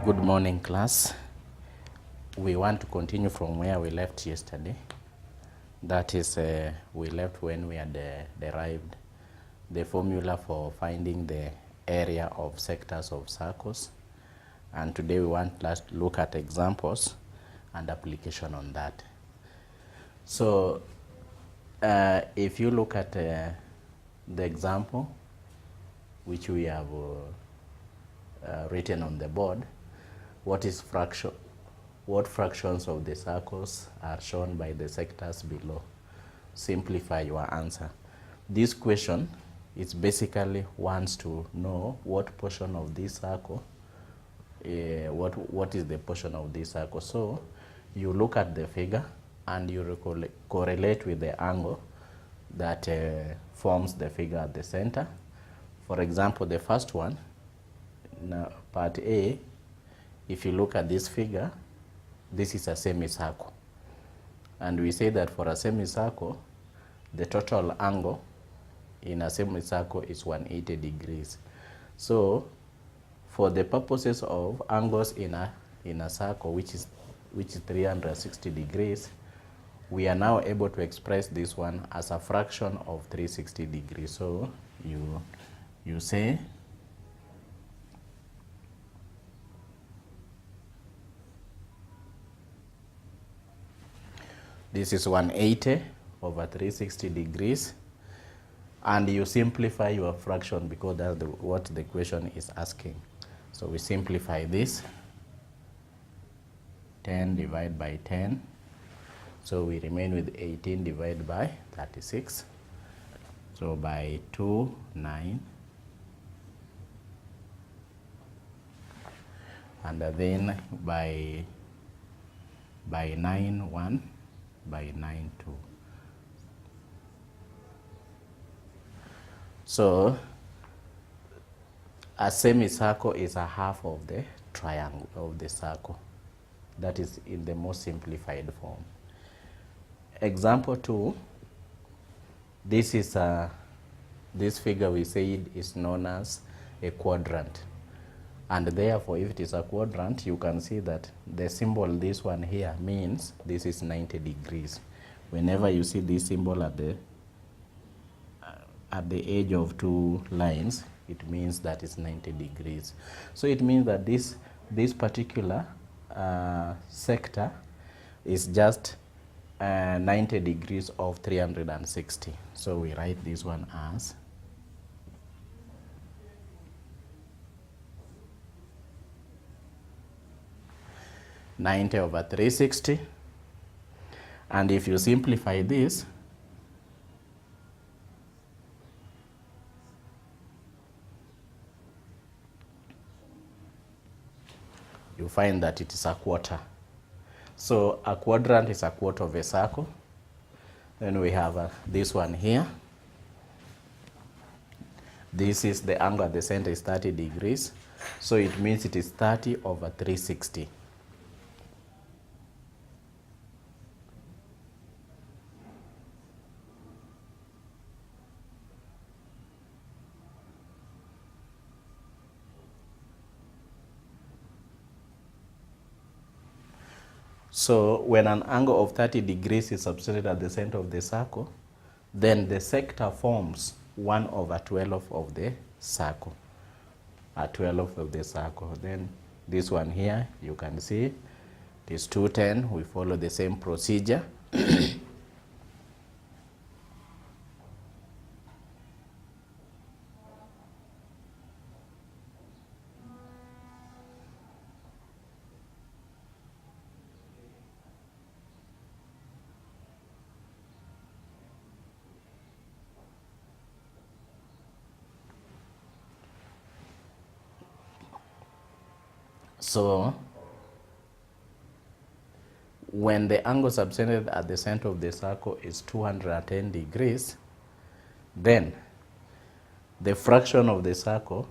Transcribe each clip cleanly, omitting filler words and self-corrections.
Good morning, class. We want to continue from where we left yesterday. That is, we left when we had derived the formula for finding the area of sectors of circles. And today we want to look at examples and application on that. So, if you look at the example which we have written on the board, what fractions of the circles are shown by the sectors below? Simplify your answer. This question is basically wants to know what portion of this circle, what is the portion of this circle. So you look at the figure and you correlate with the angle that forms the figure at the center. For example, the first one, part A, if you look at this figure, this is a semicircle. And we say that for a semicircle, the total angle in a semicircle is 180 degrees. So for the purposes of angles in a circle, which is 360 degrees, we are now able to express this one as a fraction of 360 degrees. So you say this is 180 over 360 degrees, and you simplify your fraction because that's what the question is asking. So we simplify this, 10 divided by 10, so we remain with 18 divided by 36, so by 2, 9, and then by 9, 1, by 9, 2. So a semicircle is a half of the triangle of the circle. That is in the most simplified form. Example 2, this is this figure we said is known as a quadrant. And therefore, if it is a quadrant, you can see that the symbol, this one here, means this is 90 degrees. Whenever you see this symbol at the edge of two lines, it means that it's 90 degrees. So it means that this particular sector is just 90 degrees of 360. So we write this one as 90 over 360, and if you simplify this, you find that it is a quarter. So a quadrant is a quarter of a circle. Then we have this one here. This is the angle at the center is 30 degrees. So it means it is 30 over 360. So when an angle of 30 degrees is subtended at the center of the circle, then the sector forms 1 over 12 of the circle. 12 of the circle. Then this one here, you can see it is 210. We follow the same procedure. So when the angle subtended at the center of the circle is 210 degrees, then the fraction of the circle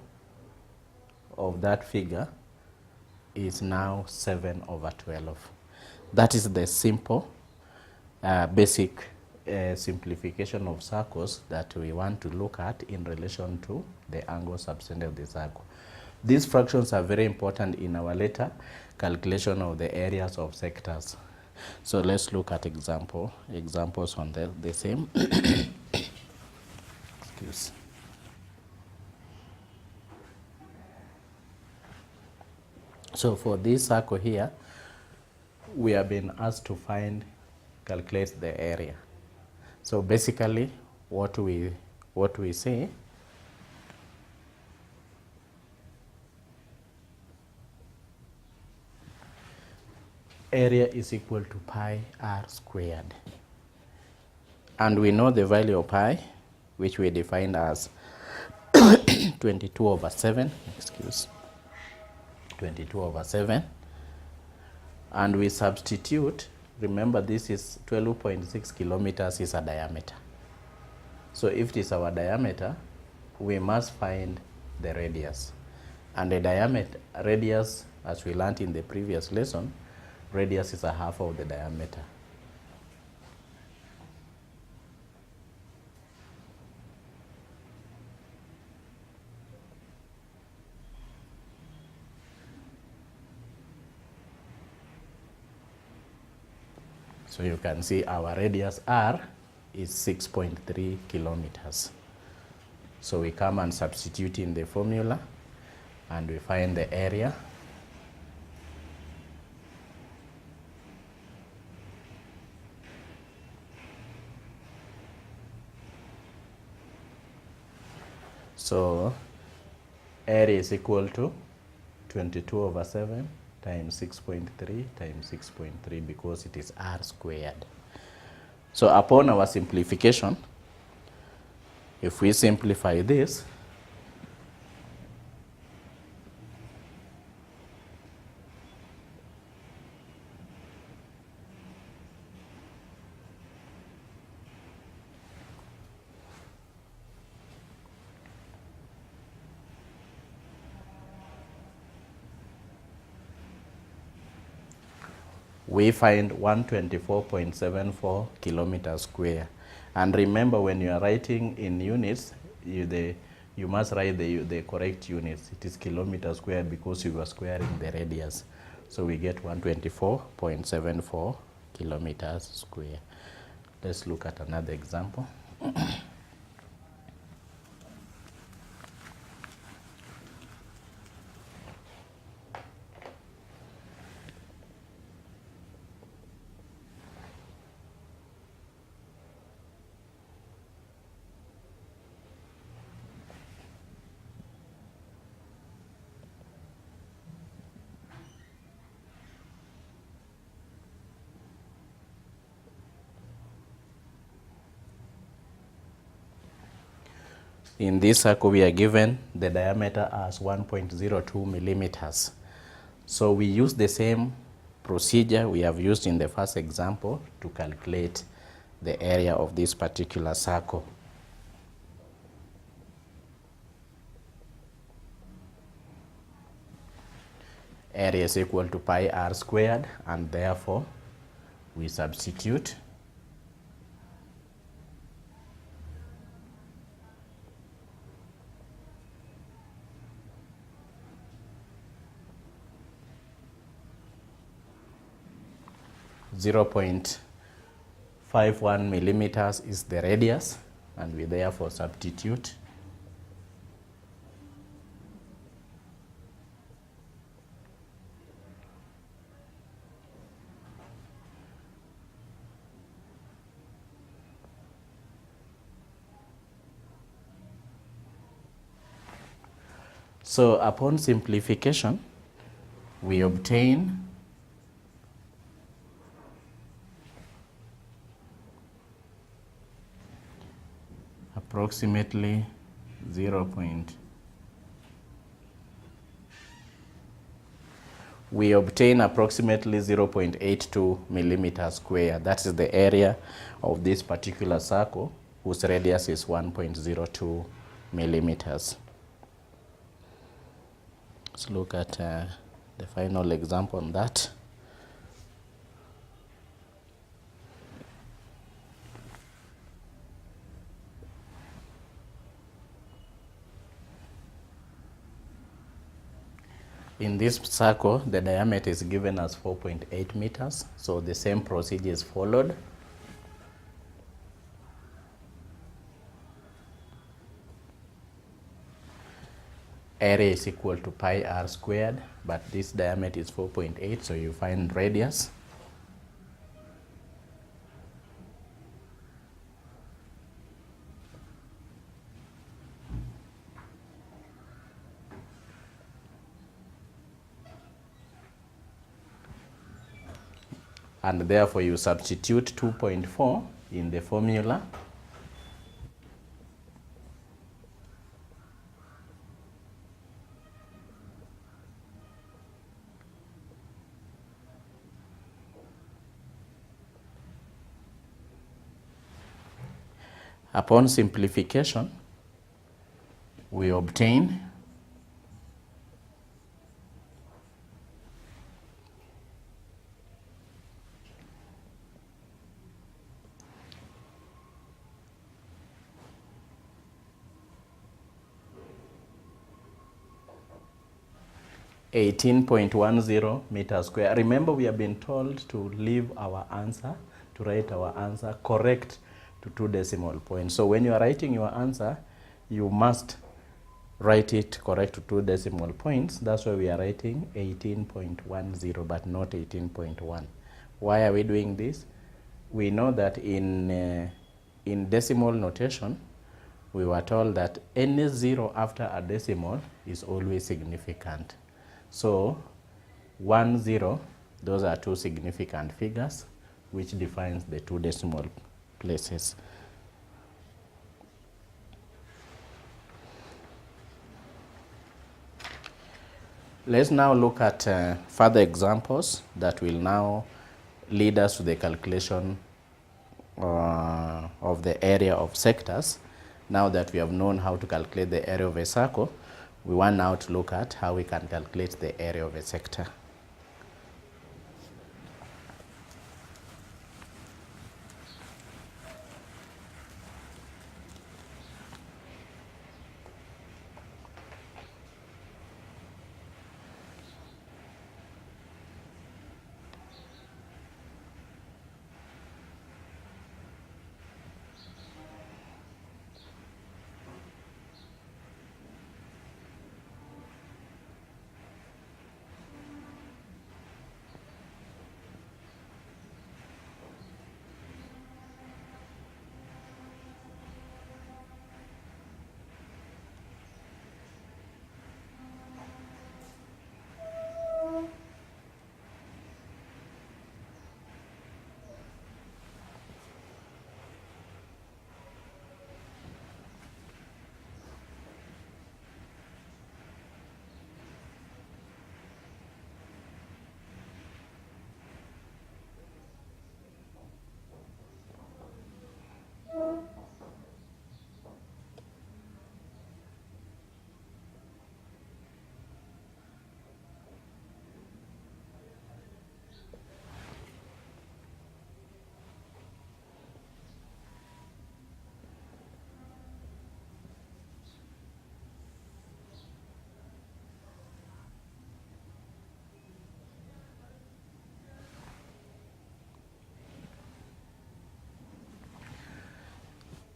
of that figure is now 7 over 12. That is the simple, basic simplification of circles that we want to look at in relation to the angle subtended of the circle. These fractions are very important in our later calculation of the areas of sectors. So let's look at examples on the same. Excuse. So for this circle here, we have been asked to calculate the area. So basically, what we say, area is equal to pi r squared. And we know the value of pi, which we defined as 22 over 7, 22 over 7. And we substitute, remember this is 12.6 kilometers is a diameter. So if it is our diameter, we must find the radius. And the radius, as we learned in the previous lesson, radius is a half of the diameter. So you can see our radius r is 6.3 kilometers. So we come and substitute in the formula and we find the area. So area is equal to 22 over 7 times 6.3 times 6.3 because it is r squared. So upon our simplification, if we simplify this, we find 124.74 kilometers square. And remember, when you are writing in units, you must write the correct units. It is kilometers square because you are squaring the radius. So we get 124.74 kilometers square. Let's look at another example. In this circle, we are given the diameter as 1.02 millimeters. So we use the same procedure we have used in the first example to calculate the area of this particular circle. Area is equal to pi r squared, and therefore we substitute. .51 millimeters is the radius, and we therefore substitute. So upon simplification, we obtain approximately 0.82 millimeters square. That is the area of this particular circle, whose radius is 1.02 millimeters. Let's look at the final example on that. In this circle, the diameter is given as 4.8 meters, so the same procedure is followed. Area is equal to pi r squared, but this diameter is 4.8, so you find radius. And therefore you substitute 2.4 in the formula. Upon simplification, we obtain 18.10 meters square. Remember, we have been told to leave our answer, to write our answer correct to 2 decimal points. So when you are writing your answer, you must write it correct to 2 decimal points. That's why we are writing 18.10 but not 18.1. Why are we doing this? We know that in decimal notation, we were told that any zero after a decimal is always significant. So 1, 0, those are 2 significant figures, which defines the 2 decimal places. Let's now look at further examples that will now lead us to the calculation of the area of sectors. Now that we have known how to calculate the area of a circle, we want now to look at how we can calculate the area of a sector.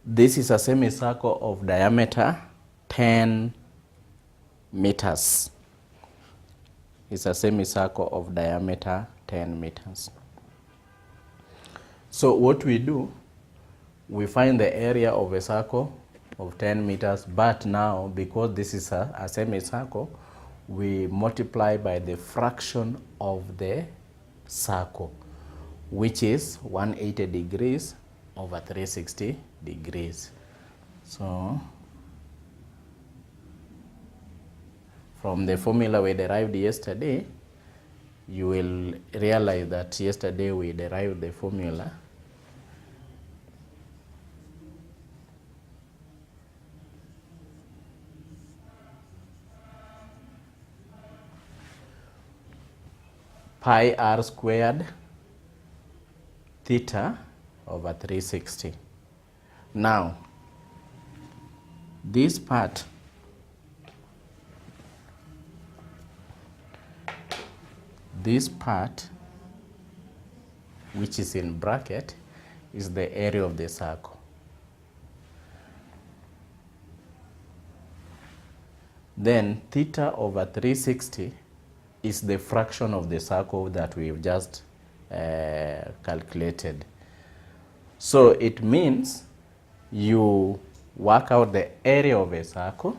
This is a semicircle of diameter 10 meters. It's a semicircle of diameter 10 meters. So what we do, we find the area of a circle of 10 meters, but now because this is a semicircle, we multiply by the fraction of the circle, which is 180 degrees over 360 degrees. So from the formula we derived yesterday, you will realize that yesterday we derived the formula pi r squared theta over 360. Now, this part this part, which is in bracket, is the area of the circle. Then theta over 360 is the fraction of the circle that we've just calculated. So it means you work out the area of a circle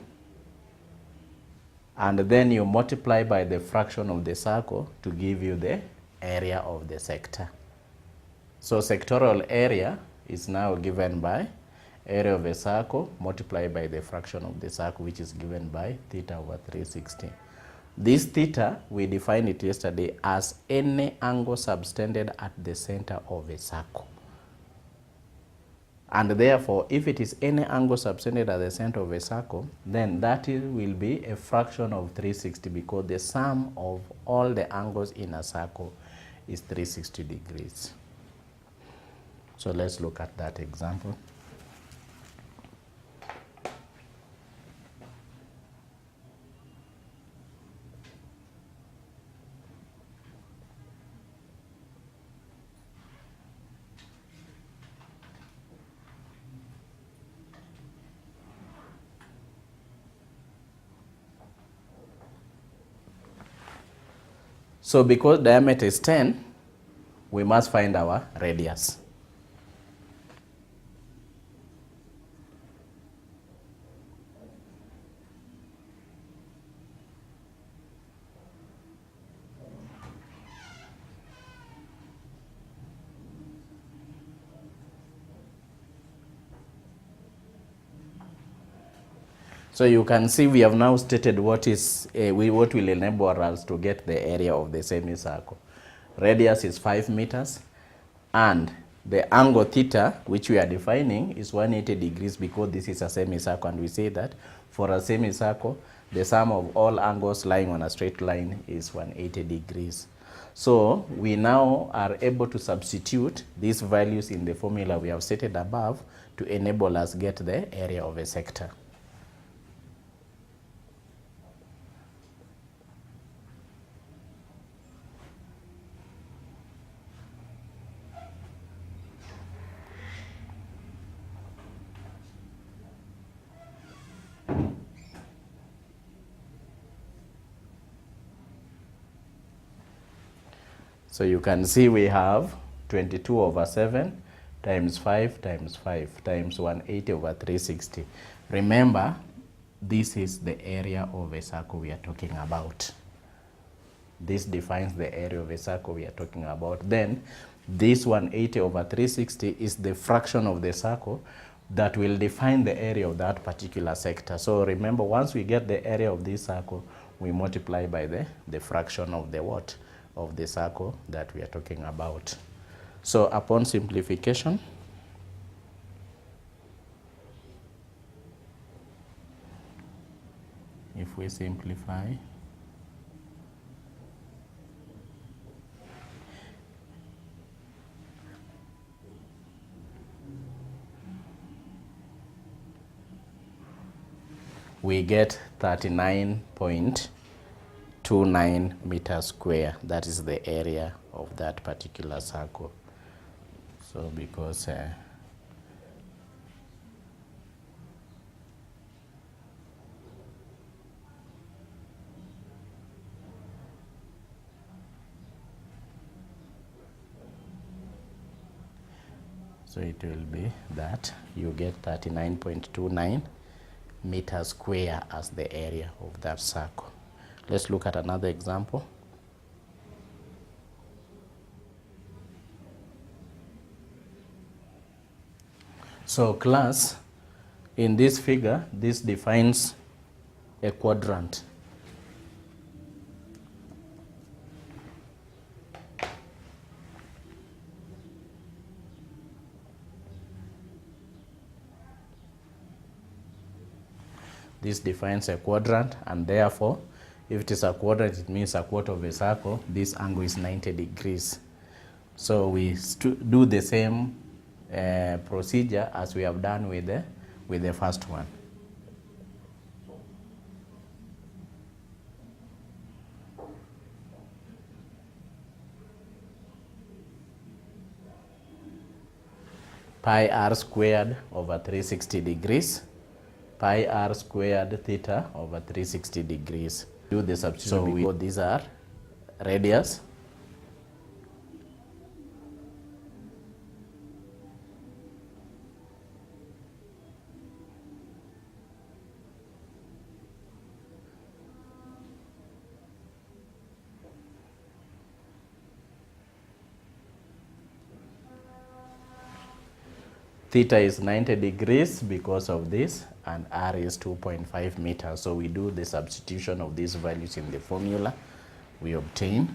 and then you multiply by the fraction of the circle to give you the area of the sector. So sectorial area is now given by area of a circle multiplied by the fraction of the circle, which is given by theta over 360. This theta, we defined it yesterday as any angle subtended at the center of a circle. And therefore, if it is any angle subtended at the center of a circle, then that will be a fraction of 360 because the sum of all the angles in a circle is 360 degrees. So let's look at that example. So because diameter is 10, we must find our radius. So you can see we have now stated what will enable us to get the area of the semicircle. Radius is 5 meters and the angle theta, which we are defining, is 180 degrees because this is a semicircle, and we say that for a semicircle the sum of all angles lying on a straight line is 180 degrees. So we now are able to substitute these values in the formula we have stated above to enable us get the area of a sector. So you can see we have 22 over 7 times 5 times 5 times 180 over 360. Remember, this is the area of a circle we are talking about. This defines the area of a circle we are talking about. Then this 180 over 360 is the fraction of the circle that will define the area of that particular sector. So remember, once we get the area of this circle, we multiply by the fraction of the what? Of the circle that we are talking about. So upon simplification, if we simplify, we get 39.29 meters square. That is the area of that particular circle. So because so it will be that you get 39.29 meters square as the area of that circle. Let's look at another example. So class, in this figure, this defines a quadrant. This defines a quadrant, and therefore, if it is a quadrant, it means a quarter of a circle. This angle is 90 degrees. So we do the same procedure as we have done with the first one. pi r squared over 360 degrees, pi r squared theta over 360 degrees. Do the substitution. So these are radius. Theta is 90 degrees because of this, and r is 2.5 meters. So we do the substitution of these values in the formula. We obtain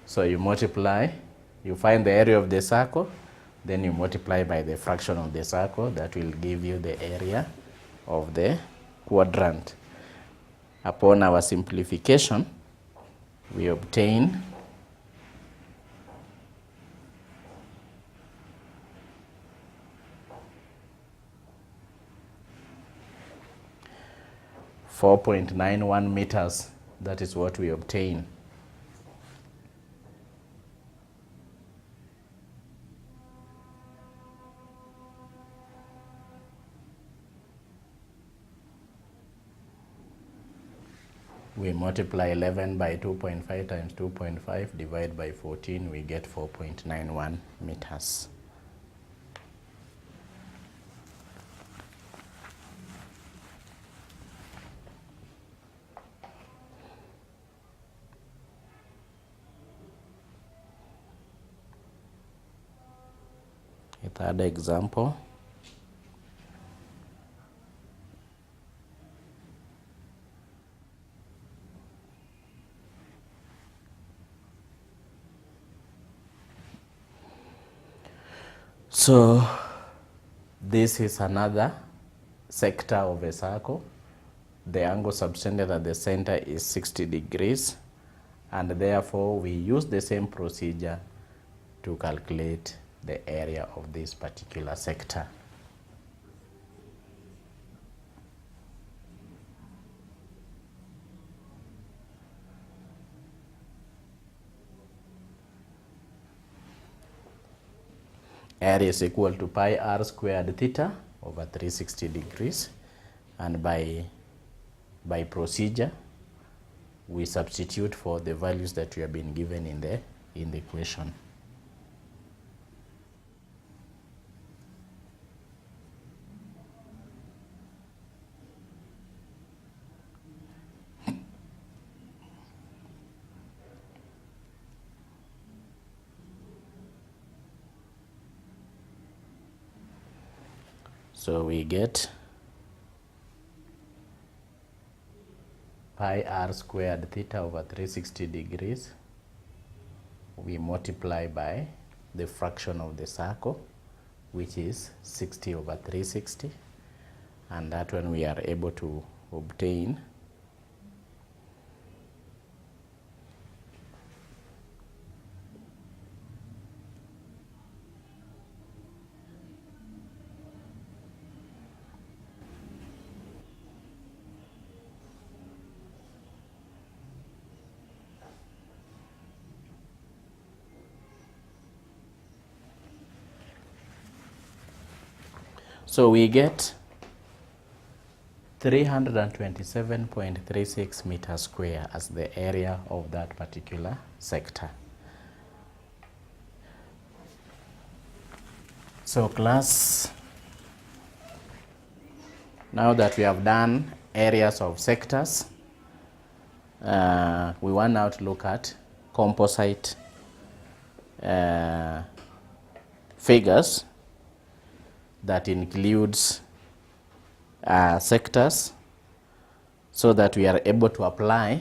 so you multiply, you find the area of the circle, then you multiply by the fraction of the circle. That will give you the area of the quadrant. Upon our simplification, we obtain .91 meters. That is what we obtain. We multiply 11 by 2.5 times 2.5, divide by 14, we get 4.91 meters. A third example. So this is another sector of a circle. The angle subtended at the center is 60 degrees, and therefore we use the same procedure to calculate the area of this particular sector. Area is equal to pi r squared theta over 360 degrees, and by procedure we substitute for the values that we have been given in the equation. So we get pi r squared theta over 360 degrees. We multiply by the fraction of the circle, which is 60 over 360, and that one we are able to obtain so we get 327.36 meters square as the area of that particular sector. So class, now that we have done areas of sectors, we want now to look at composite figures that includes sectors, so that we are able to apply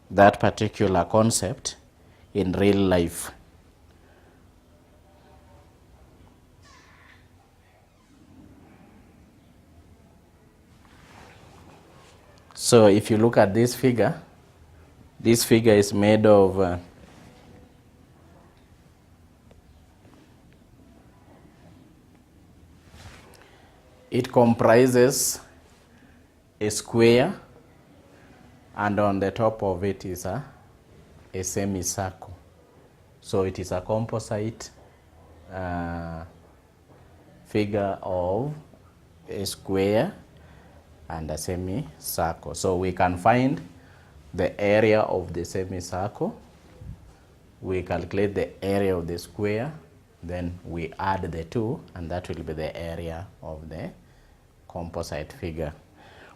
that particular concept in real life. So if you look at this figure, This figure is made of it comprises a square, and on the top of it is a semicircle. So it is a composite figure of a square and a semicircle. So we can find the area of the semicircle, we calculate the area of the square, then we add the two, and that will be the area of the composite figure.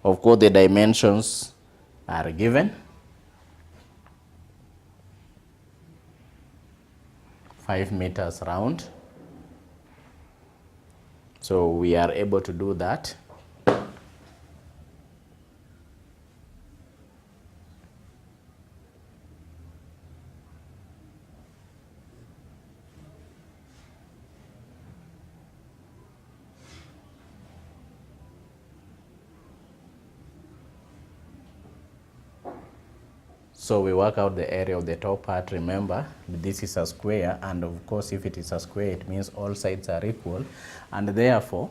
Of course, the dimensions are given. 5 meters round. So we are able to do that. So we work out the area of the top part. Remember, this is a square, and of course if it is a square, it means all sides are equal, and therefore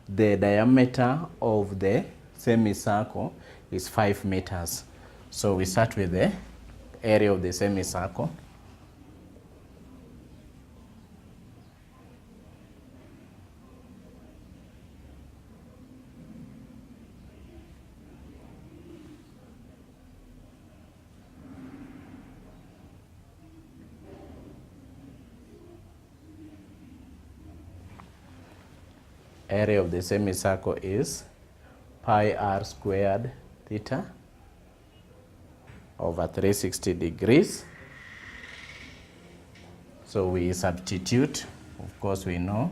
the diameter of the semicircle is 5 meters. So we start with the area of the semicircle. Area of the semicircle is pi r squared theta over 360 degrees. So we substitute, of course we know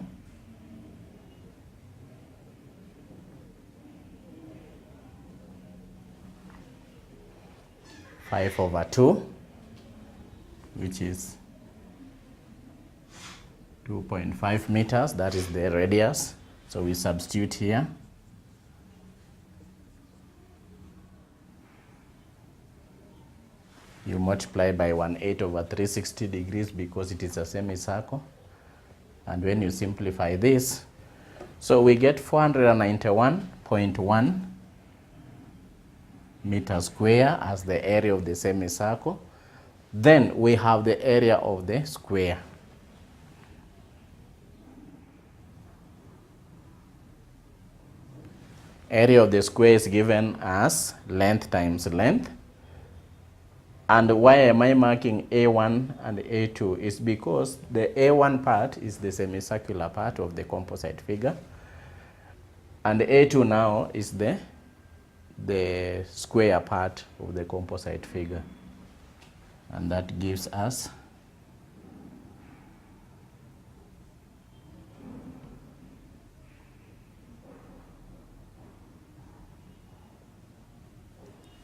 five over 2, which is 2.5 meters, that is the radius. So we substitute here. You multiply by 1/8 over 360 degrees because it is a semicircle. And when you simplify this, so we get 491.1 meters square as the area of the semicircle. Then we have the area of the square. Area of the square is given as length times length. And why am I marking A1 and A2? Is because the A1 part is the semicircular part of the composite figure, and A2 now is the square part of the composite figure. And that gives us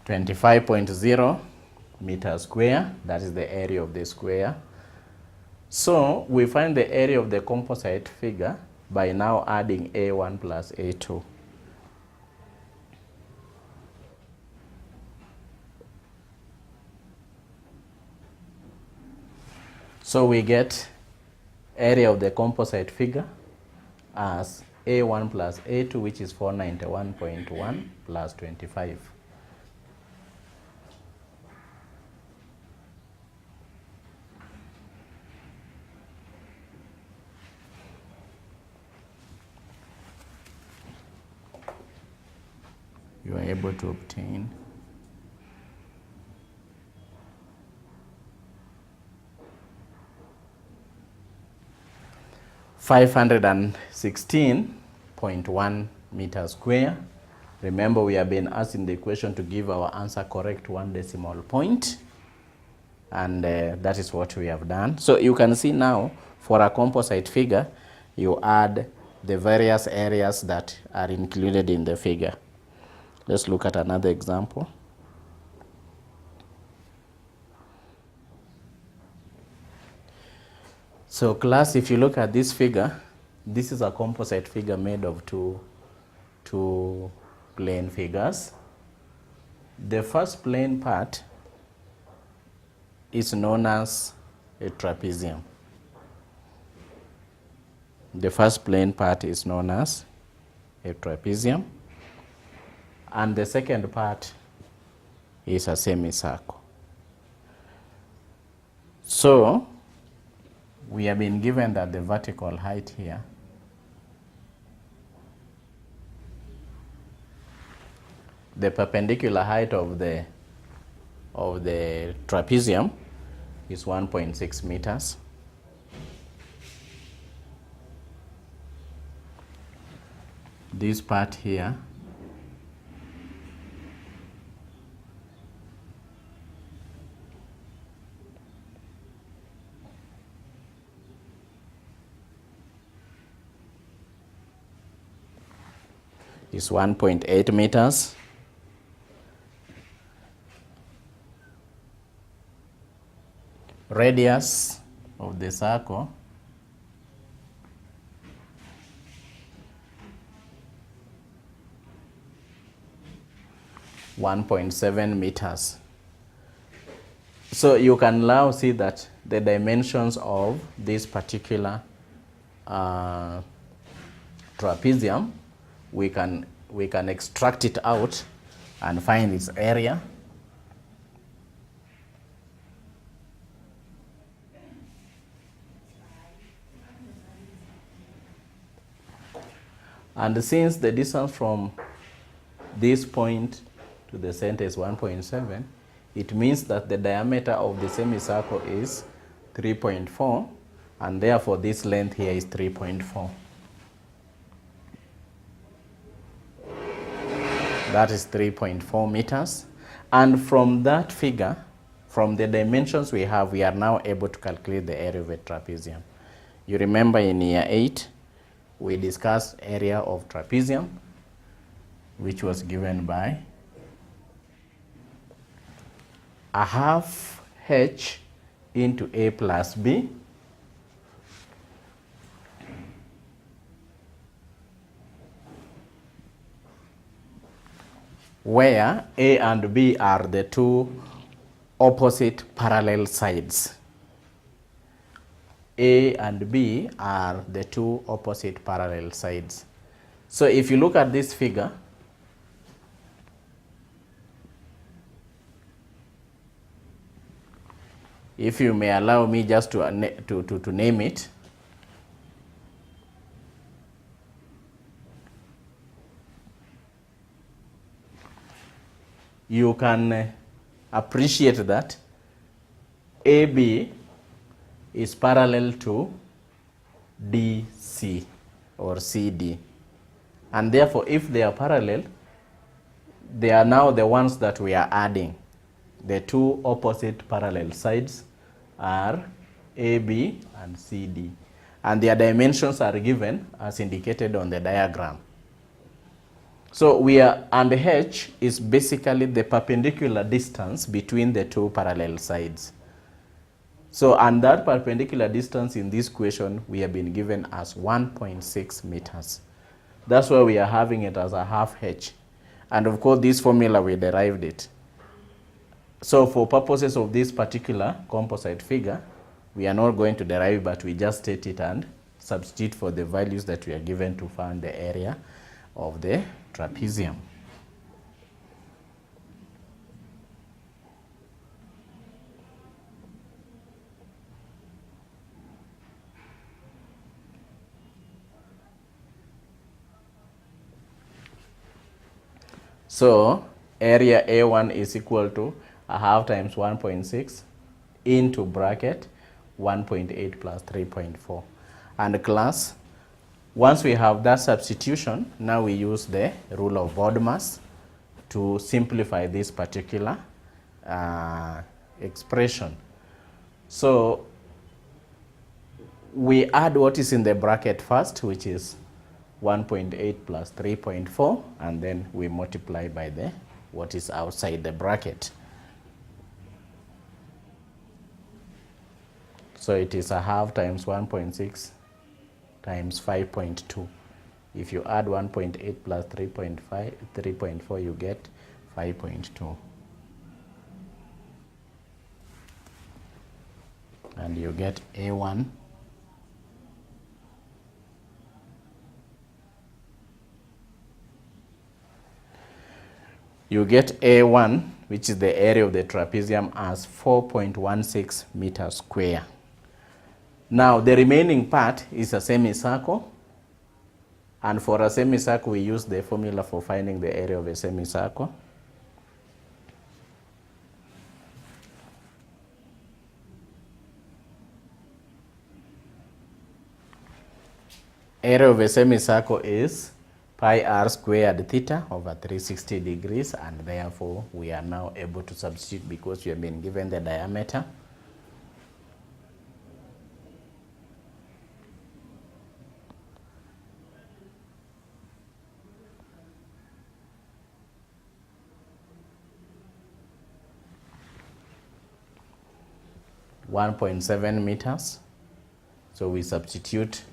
25.0 meters square. That is the area of the square. So we find the area of the composite figure by now adding A1 plus A2. So we get area of the composite figure as A1 plus A2, which is 491.1 plus 25. You are able to obtain 516.1 meters square. Remember, we have been asked in the equation to give our answer correct 1 decimal point, and that is what we have done. So you can see now, for a composite figure, you add the various areas that are included in the figure. Let's look at another example. So class, if you look at this figure, this is a composite figure made of two plane figures. The first plane part is known as a trapezium. The first plane part is known as a trapezium, and the second part is a semicircle. So we have been given that the vertical height here the perpendicular height of the trapezium is 1.6 meters. This part here is 1.8 meters. Radius of the circle (1.7 meters). So you can now see that the dimensions of this particular trapezium, we can extract it out and find its area. And since the distance from this point to the center is 1.7, it means that the diameter of the semicircle is 3.4, and therefore this length here is 3.4. That is 3.4 meters. And from that figure, from the dimensions we have, we are now able to calculate the area of a trapezium. You remember in year 8, we discussed area of trapezium, which was given by a half h into a plus b, where a and b are the two opposite parallel sides. A and B are the two opposite parallel sides. So if you look at this figure, if you may allow me just to name it, you can appreciate that AB is parallel to DC or CD. And therefore, if they are parallel, they are now the ones that we are adding. The two opposite parallel sides are AB and CD. And their dimensions are given as indicated on the diagram. So and h is basically the perpendicular distance between the two parallel sides. So, and that perpendicular distance in this equation we have been given as 1.6 meters. That's why we are having it as a half h. And of course, this formula, we derived it. So for purposes of this particular composite figure, we are not going to derive, but we just state it and substitute for the values that we are given to find the area of the trapezium. So area A1 is equal to a half times 1.6 into bracket 1.8 plus 3.4. And class, once we have that substitution, now we use the rule of odd mass to simplify this particular expression. So we add what is in the bracket first, which is 1.8 plus 3.4, and then we multiply by what is outside the bracket. So it is a half times 1.6 times 5.2. If you add 1.8 plus 3.4, you get 5.2. and you get A1 which is the area of the trapezium, as 4.16 meters square. Now the remaining part is a semicircle, and for a semicircle we use the formula for finding the area of a semicircle. Area of a semicircle is pi r squared theta over 360 degrees, and therefore we are now able to substitute because we have been given the diameter. .7 meters. So we substitute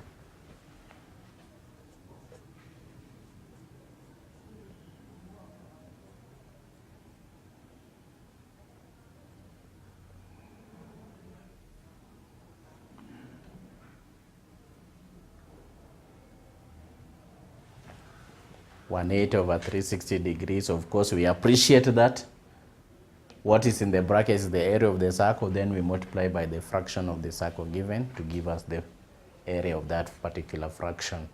(1/8 over 360 degrees). Of course, we appreciate that what is in the bracket is the area of the circle, then we multiply by the fraction of the circle given to give us the area of that particular fraction.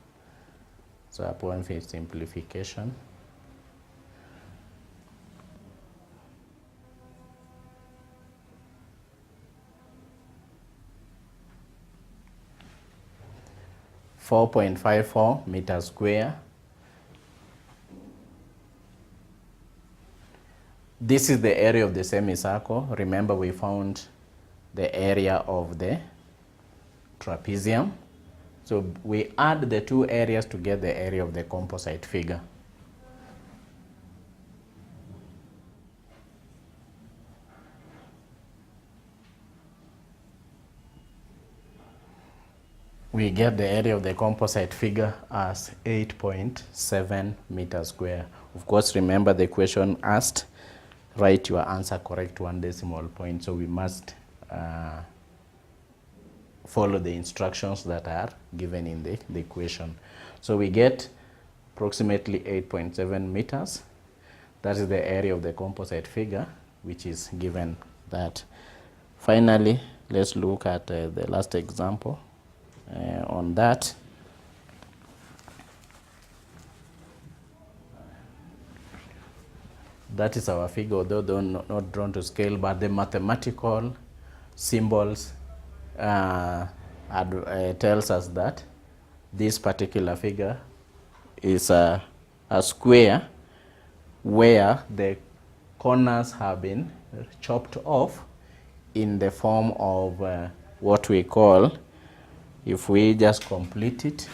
So upon simplification, (4.54 meters square). This is the area of the semicircle. Remember, we found the area of the trapezium. So we add the two areas to get the area of the composite figure. We get the area of the composite figure as 8.7 meters square. Of course, remember the question asked, write your answer correct 1 decimal point. So we must follow the instructions that are given in the equation. So we get approximately 8.7 meters. That is the area of the composite figure, which is given that. Finally, let's look at the last example on that. That is our figure, although not drawn to scale, but the mathematical symbols tells us that this particular figure is a square where the corners have been chopped off in the form of what we call, if we just complete it,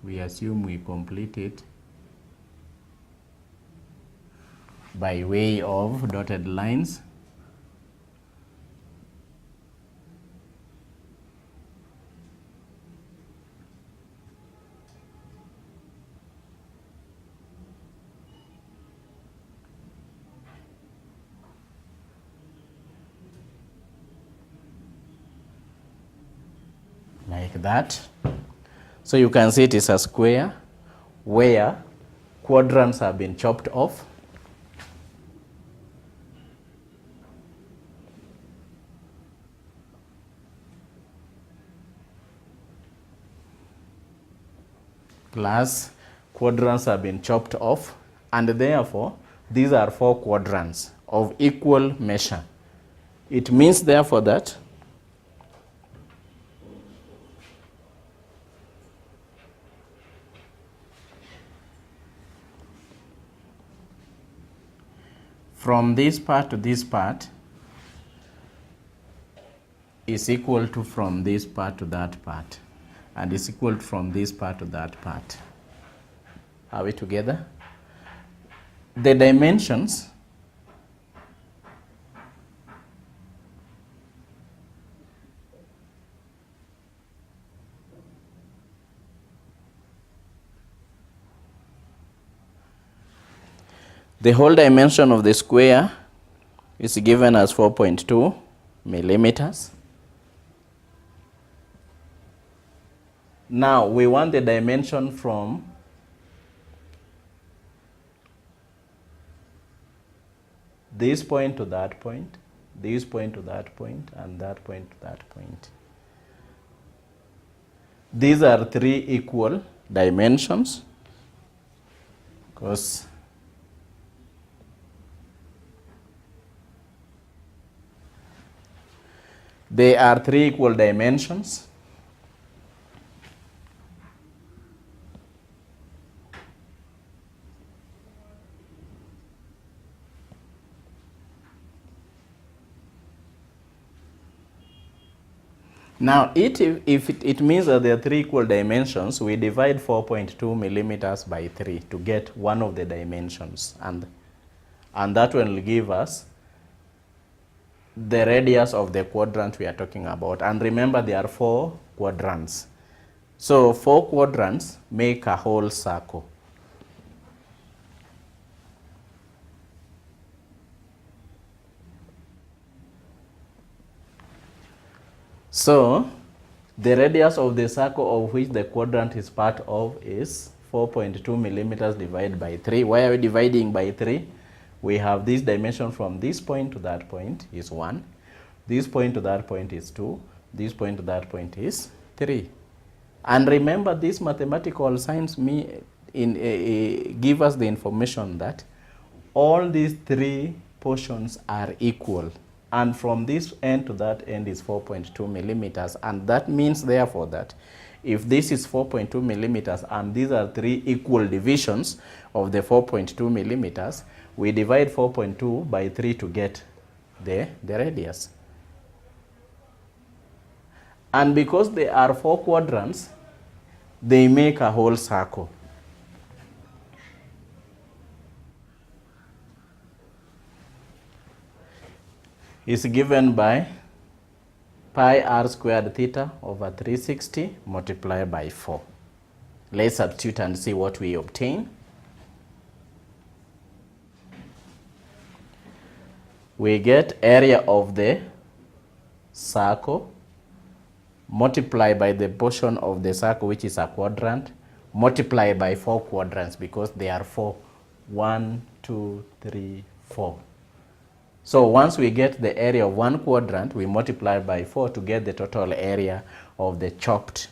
we assume we complete it by way of dotted lines. Like that. So you can see it is a square where quadrants have been chopped off. Plus quadrants have been chopped off, and therefore these are 4 quadrants of equal measure. It means therefore that from this part to this part is equal to from this part to that part, and is equal to from this part to that part. Are we together? The dimensions the whole dimension of the square is given as 4.2 millimeters. Now we want the dimension from this point to that point, this point to that point, and that point to that point. These are three equal dimensions because they are three equal dimensions. Now, if it means that there are three equal dimensions, we divide 4.2 millimeters by 3 to get one of the dimensions. And that will give us the radius of the quadrant we are talking about. And remember, there are 4 quadrants. So 4 quadrants make a whole circle. So the radius of the circle of which the quadrant is part of is 4.2 millimeters divided by 3. Why are we dividing by 3? We have this dimension from this point to that point is 1. This point to that point is 2. This point to that point is 3. And remember, these mathematical signs give us the information that all these 3 portions are equal. And from this end to that end is 4.2 millimeters. And that means, therefore, that if this is 4.2 millimeters and these are 3 equal divisions of the 4.2 millimeters, we divide 4.2 by 3 to get the radius. And because there are 4 quadrants, they make a whole circle. Is given by pi r squared theta over 360 multiplied by 4. Let's substitute and see what we obtain. We get area of the circle multiplied by the portion of the circle which is a quadrant multiplied by 4 quadrants because they are 4. 1, 2, 3, 4. So once we get the area of one quadrant, we multiply by 4 to get the total area of the chopped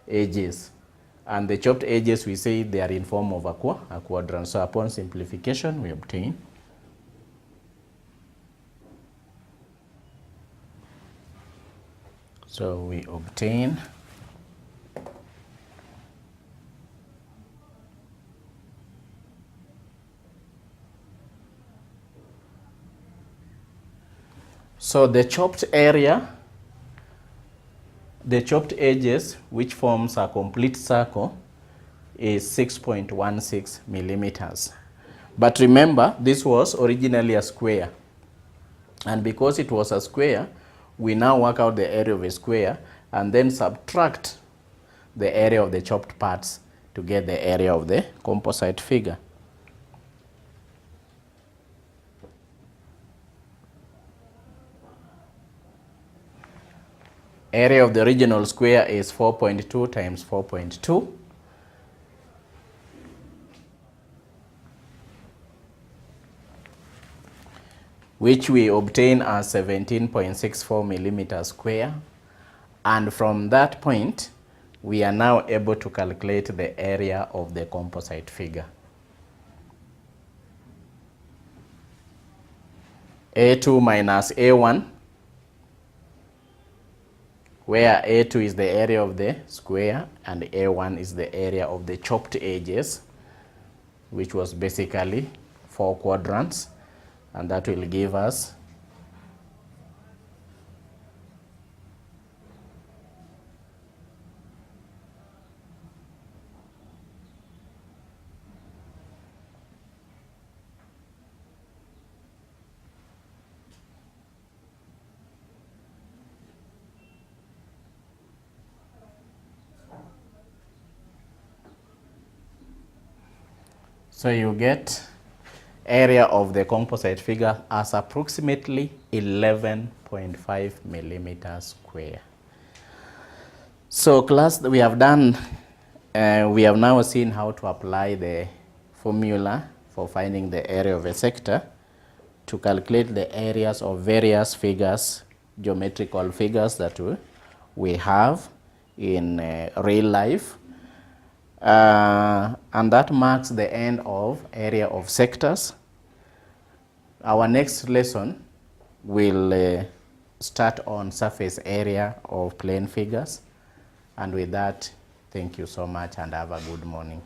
edges. And the chopped edges, we say they are in form of a quadrant. So upon simplification, we obtain So the chopped area, the chopped edges, which forms a complete circle, is 6.16 millimeters. But remember, this was originally a square. And because it was a square, we now work out the area of a square and then subtract the area of the chopped parts to get the area of the composite figure. Area of the original square is 4.2 times 4.2. Which we obtain as 17.64 millimeters square. And from that point, we are now able to calculate the area of the composite figure. A2 minus A1, where A2 is the area of the square and A1 is the area of the chopped edges, which was basically 4 quadrants, and that will give us So you get area of the composite figure as approximately 11.5 millimeters square. So class, we have now seen how to apply the formula for finding the area of a sector to calculate the areas of various figures, geometrical figures that we have in real life. And that marks the end of area of sectors. Our next lesson will start on surface area of plane figures. And with that, thank you so much and have a good morning.